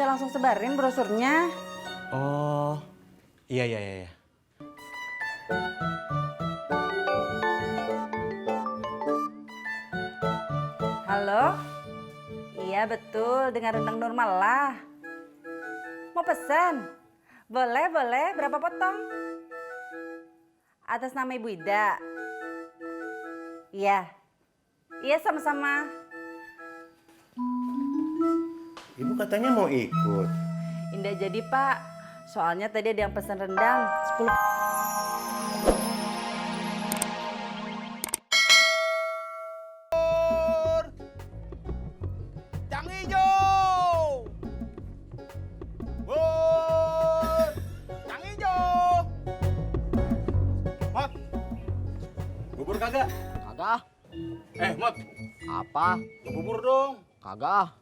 Saya langsung sebarin brosurnya. Oh, iya. Halo? Iya betul, dengan rendang normal lah. Mau pesen? Boleh, berapa potong? Atas nama Ibu Ida? Iya. Iya sama-sama. Ibu katanya mau ikut. Indah jadi Pak, soalnya tadi ada yang pesan rendang 10. Cang hijau. Bur. Cang hijau. Mot. Bubur kagak? Kagak. Mot. Apa? Bubur dong. Kagak.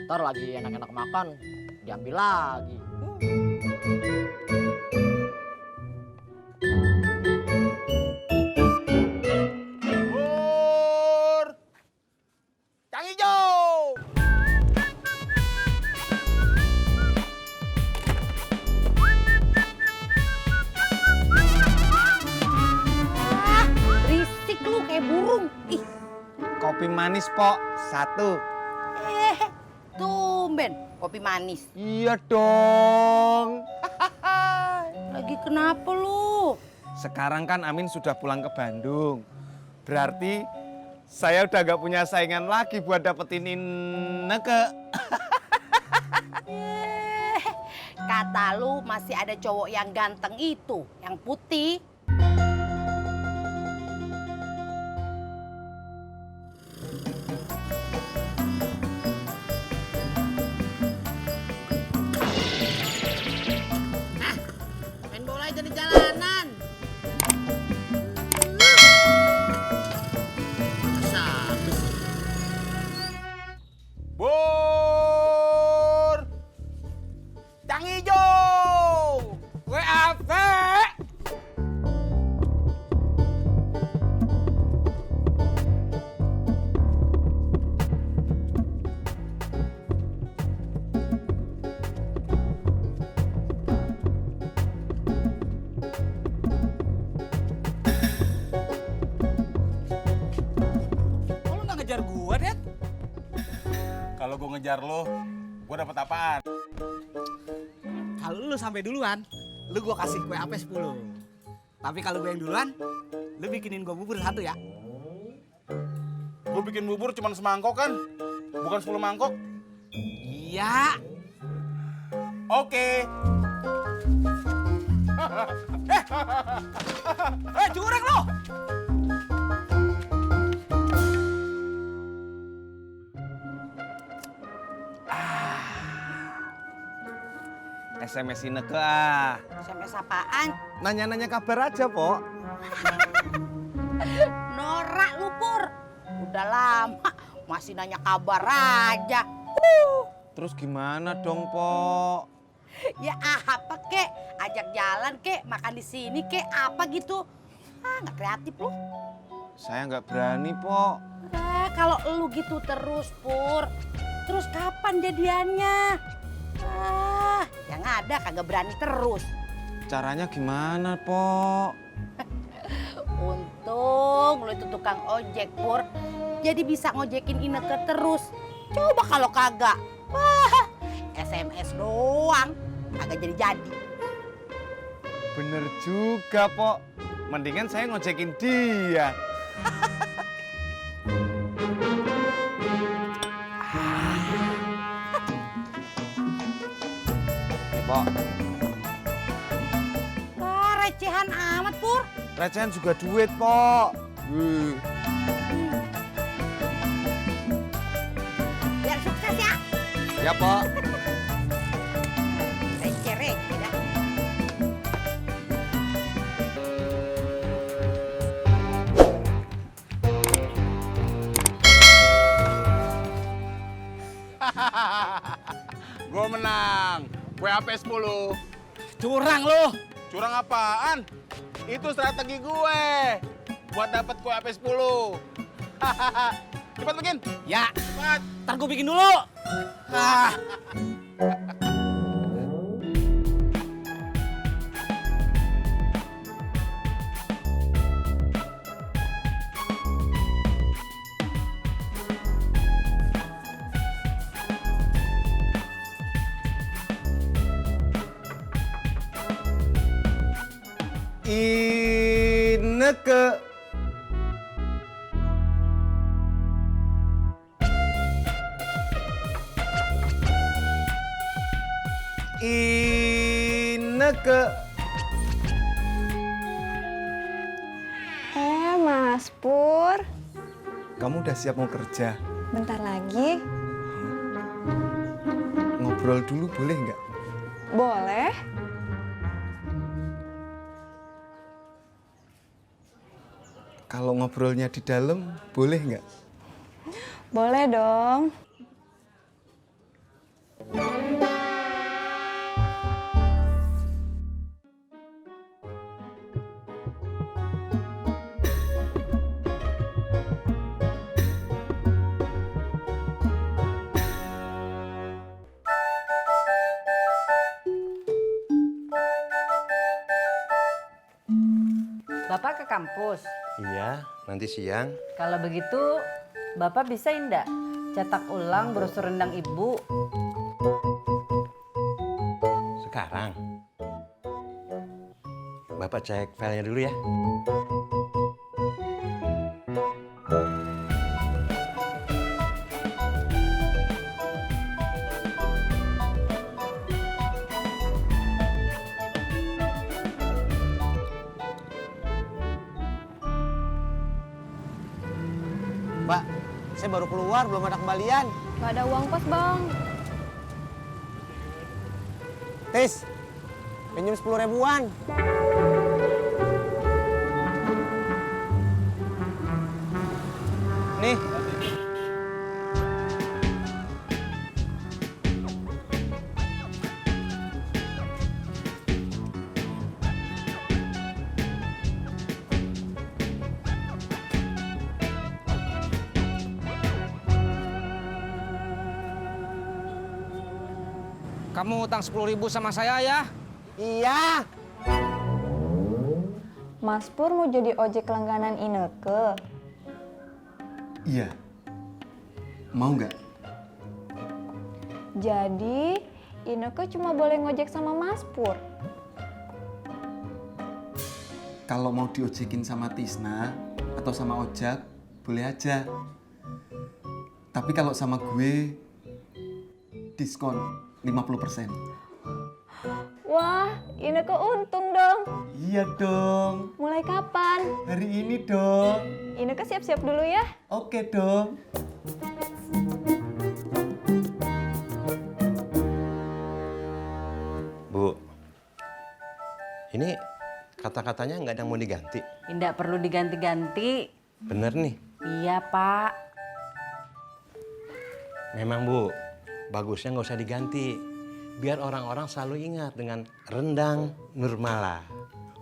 Ntar lagi enak-enak makan, diambil lagi. Bur. Cang hijau. Berisik lu kayak burung. Ih, Kopi manis, Pok. 1. tumben kopi manis. Iya dong. Lagi kenapa lu? Sekarang kan Amin sudah pulang ke Bandung. Berarti saya udah gak punya saingan lagi buat dapetin Ineke. Kata lu masih ada cowok yang ganteng itu, yang putih. Main bola aja di jalanan. Bur. Cang hijau. WAP. Kok lu nggak ngejar gua, Det? Kalau gue ngejar lo, gue dapet apaan? Kalau lu sampai duluan, lu gua kasih kue ape 10. Tapi kalau gue yang duluan, lu bikinin gua bubur 1 ya. Gue bikin bubur cuma semangkok kan? Bukan 10 mangkok? Iya. Oke. Curang lo! SMS Ineke ah. SMS apaan? Nanya-nanya kabar aja, Pok. Norak lu Pur. Udah lama masih nanya kabar aja. Terus gimana dong, Pok? Ya apa kek? Ajak jalan kek, makan di sini kek, apa gitu. Nggak kreatif lu. Saya nggak berani, Pok. Kalau lu gitu terus Pur, terus kapan jadiannya? Yang ada kagak berani terus. Caranya gimana, Pok? Untung lu itu tukang ojek Pur, jadi bisa ngojekin Ineke terus. Coba kalau kagak, SMS doang, kagak jadi-jadi. Bener juga, Pok. Mendingan saya ngojekin dia. Nih, Pok. Recehan amat Pur. Recehan juga duit, Pok. Biar sukses ya. Ya, Pok. Receh-receh dah. Gue menang. WAP 10. Curang lo! Curang apaan? Itu strategi gue buat dapat kue AP 10. Cepat bikin. Ya, Cepat. ntar gue bikin dulu. Ineke. Ineke. Mas Pur, Kamu udah siap mau kerja? bentar lagi. Ngobrol dulu boleh nggak? Boleh? Kalau ngobrolnya di dalam boleh nggak? Boleh dong. Bapak ke kampus. Iya, nanti siang. Kalau begitu, Bapak bisa indak cetak ulang brosur rendang Ibu? Sekarang. Bapak cek filenya dulu ya. Mbak, saya baru keluar, belum ada kembalian. Gak ada uang kos, Bang. Tis, pinjam 10 ribuan. Nih. Kamu utang 10.000 sama saya ya? Iya. Mas Pur mau jadi ojek langganan Ineke. Iya. Mau nggak? Jadi Ineke cuma boleh ngojek sama Mas Pur. Kalau mau diojekin sama Tisna atau sama Ojak, boleh aja. Tapi kalau sama gue, diskon 50%. Wah, Ineke untung dong. Iya dong. Mulai kapan? Hari ini dong. Ineke siap-siap dulu ya. Oke dong. Bu, ini kata-katanya nggak ada yang mau diganti. Indak perlu diganti-ganti. Bener nih. Iya, Pak. Memang Bu, bagusnya nggak usah diganti. Biar orang-orang selalu ingat dengan rendang Nurmala.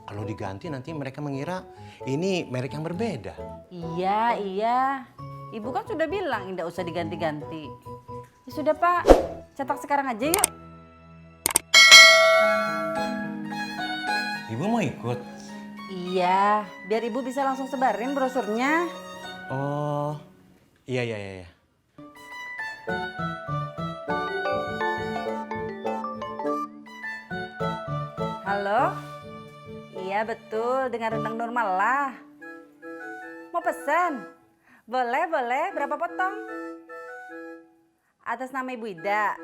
Kalau diganti nanti mereka mengira ini merek yang berbeda. Iya, iya. Ibu kan sudah bilang indak usah diganti-ganti. Ya sudah, Pak. Cetak sekarang aja yuk. Ibu mau ikut? Iya, biar Ibu bisa langsung sebarin brosurnya. Oh, iya, iya, iya. Halo? Iya betul, dengan rendang normal lah. Mau pesan? Boleh, boleh. Berapa potong? Atas nama Ibu Ida?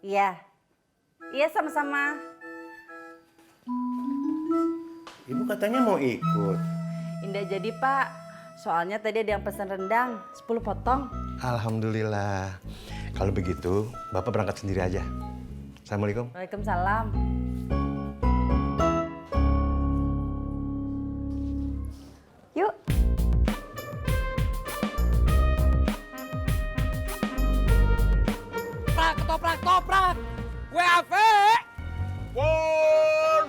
Iya. Iya sama-sama. Ibu katanya mau ikut. Indah jadi Pak. Soalnya tadi ada yang pesan rendang, 10 potong. Alhamdulillah. Kalau begitu, Bapak berangkat sendiri aja. Assalamualaikum. Waalaikumsalam. Yuk. Toprak, ketoprak, toprak. Kue apa? Pur!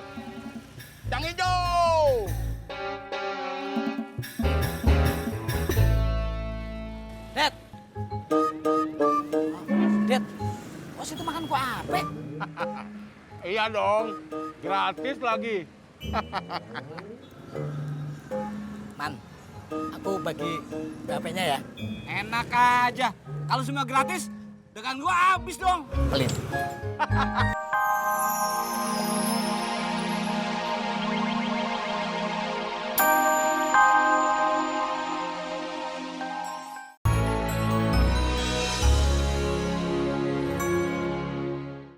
Yang hijau! Det. Det. Iya dong, gratis lagi. Man, aku bagi HP-nya ya. Enak aja. Kalau semua gratis, dagang gua habis dong. Pelit.